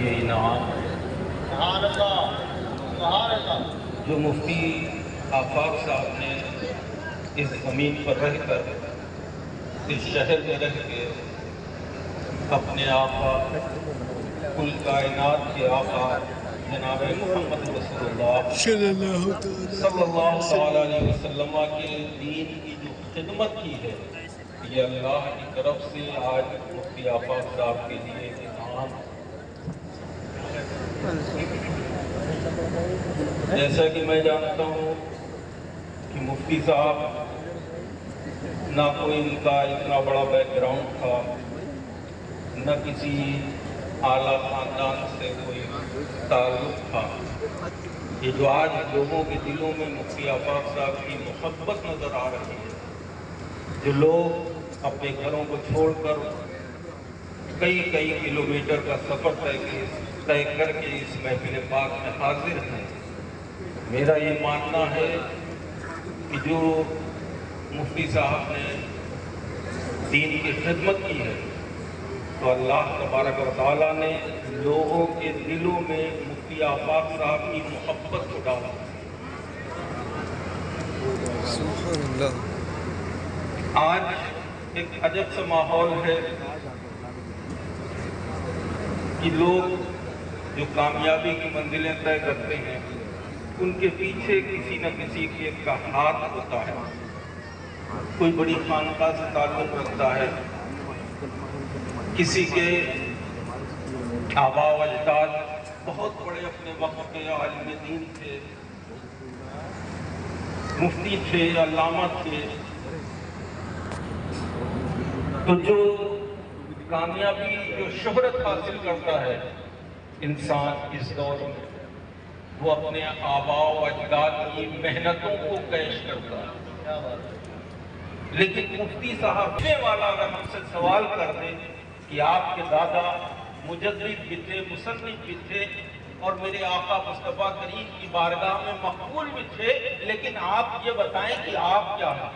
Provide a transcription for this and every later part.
یہ انعام جو مفتی آفاق صاحب نے اس زمین پر رہ کر، اس شہر میں رہ کے اپنے آقا، کل کائنات کے آقا جناب محمد رسول اللہ صلی اللہ تعالیٰ علیہ وسلم کے دین کی جو خدمت کی ہے، یہ اللہ کی طرف سے آج مفتی آفاق صاحب کے لیے انعام۔ جیسا کہ میں جانتا ہوں کہ مفتی صاحب نہ کوئی ان کا اتنا بڑا بیک گراؤنڈ تھا، نہ کسی اعلیٰ خاندان سے کوئی تعلق تھا۔ یہ جو آج لوگوں کے دلوں میں مفتی آفاق صاحب کی محبت نظر آ رہی ہے، جو لوگ اپنے گھروں کو چھوڑ کر کئی کلومیٹر کا سفر طے کر کے اس محفل پاک میں حاضر ہیں، میرا یہ ماننا ہے کہ جو مفتی صاحب نے دین کی خدمت کی ہے، تو اللہ تبارک و تعالیٰ نے لوگوں کے دلوں میں مفتی آفاق صاحب کی محبت کو ڈالا۔ سبحان اللہ۔ آج ایک عجب سا ماحول ہے کہ لوگ جو کامیابی کی منزلیں طے کرتے ہیں، ان کے پیچھے کسی نہ کسی کا ہاتھ ہوتا ہے۔ کوئی بڑی خانقاہ سے تعلق رکھتا ہے، کسی کے آباء و اجداد بہت بڑے اپنے وقت کے عالم دین تھے، مفتی تھے، علامہ تھے۔ تو جو کامیابی، جو شہرت حاصل کرتا ہے انسان اس دور میں، وہ اپنے آباء و اجداد کی محنتوں کو پیش کرتا ہے۔ لیکن مفتی صاحب والا اگر ہم سے سوال کر دیں کہ آپ کے دادا مجدد بھی تھے، مصنف بھی تھے، اور میرے آقا مصطفیٰ کریم کی بارگاہ میں مقبول بھی تھے، لیکن آپ یہ بتائیں کہ آپ کیا ہیں؟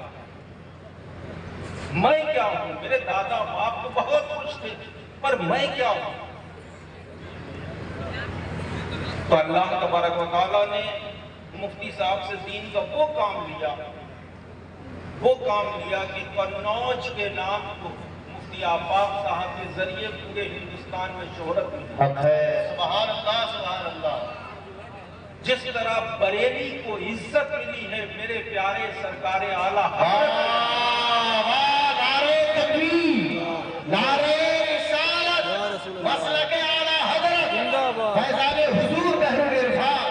میں کیا ہوں؟ میرے دادا باپ تو بہت خوش تھے، پر میں کیا ہوں؟ تو اللہ تبارک و تعالیٰ نے مفتی صاحب سے دین کا وہ کام لیا کہ قنوج کے نام کو مفتی آفاق صاحب کے ذریعے پورے ہندوستان میں شہرت ملی۔ سبحان اللہ، سبحان اللہ۔ جس طرح بریلی کو عزت ملی ہے میرے پیارے سرکار اعلیٰ حضرت، نعرے تکبیر، نعرے رسالت، مسلک اعلیٰ حضرت، فیضان حضور بحر عرفان۔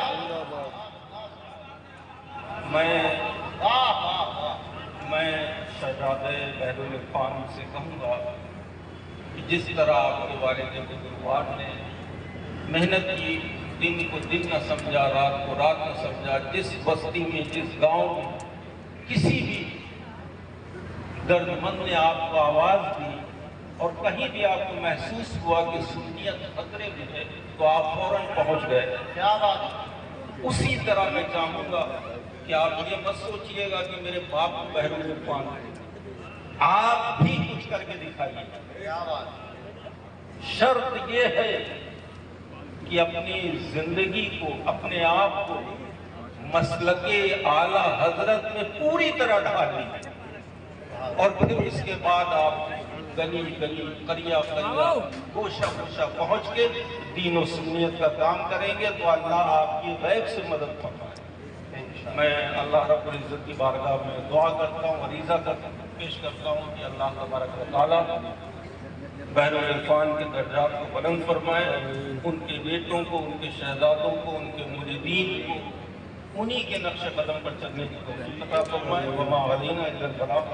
میں شہزادہ بحر عرفان سے کہوں گا کہ جس طرح آپ کے والد بزرگوار نے محنت کی، دن کو دن نہ سمجھا، رات کو رات نہ سمجھا، جس بستی میں، جس گاؤں میں کسی بھی درد مند نے آپ کو آواز دی اور کہیں بھی آپ کو محسوس ہوا کہ سنیت خطرے میں ہے، تو آپ فوراً پہنچ گئے۔ کیا بات! اسی طرح میں چاہوں گا کہ آپ یہ مت سوچئے گا کہ میرے باپ کو بحر عرفان ہے، آپ بھی کچھ کر کے دکھائیے۔ شرط یہ ہے کہ اپنی زندگی کو، اپنے آپ کو مسلک اعلیٰ حضرت میں پوری طرح ڈھال لیجیے، اور پھر اس کے بعد آپ گلی گلی، قریہ قریہ، گوشہ گوشہ پہنچ کے دین و سنیت کا کام کریں گے تو اللہ آپ کی غیب سے مدد فرمائے۔ میں اللہ رب العزت کی بارگاہ میں دعا کرتا ہوں، عریضہ پیش کرتا ہوں کہ اللہ تبارک و تعالیٰ بحر عرفان کے درجات کو بلند فرمائے، ان کے بیٹوں کو، ان کے شہزادوں کو، ان کے مریدین کو انہی کے نقش قدم پر چلنے کی توفیق عطا فرمائے۔ وما علینا الا البلاغ۔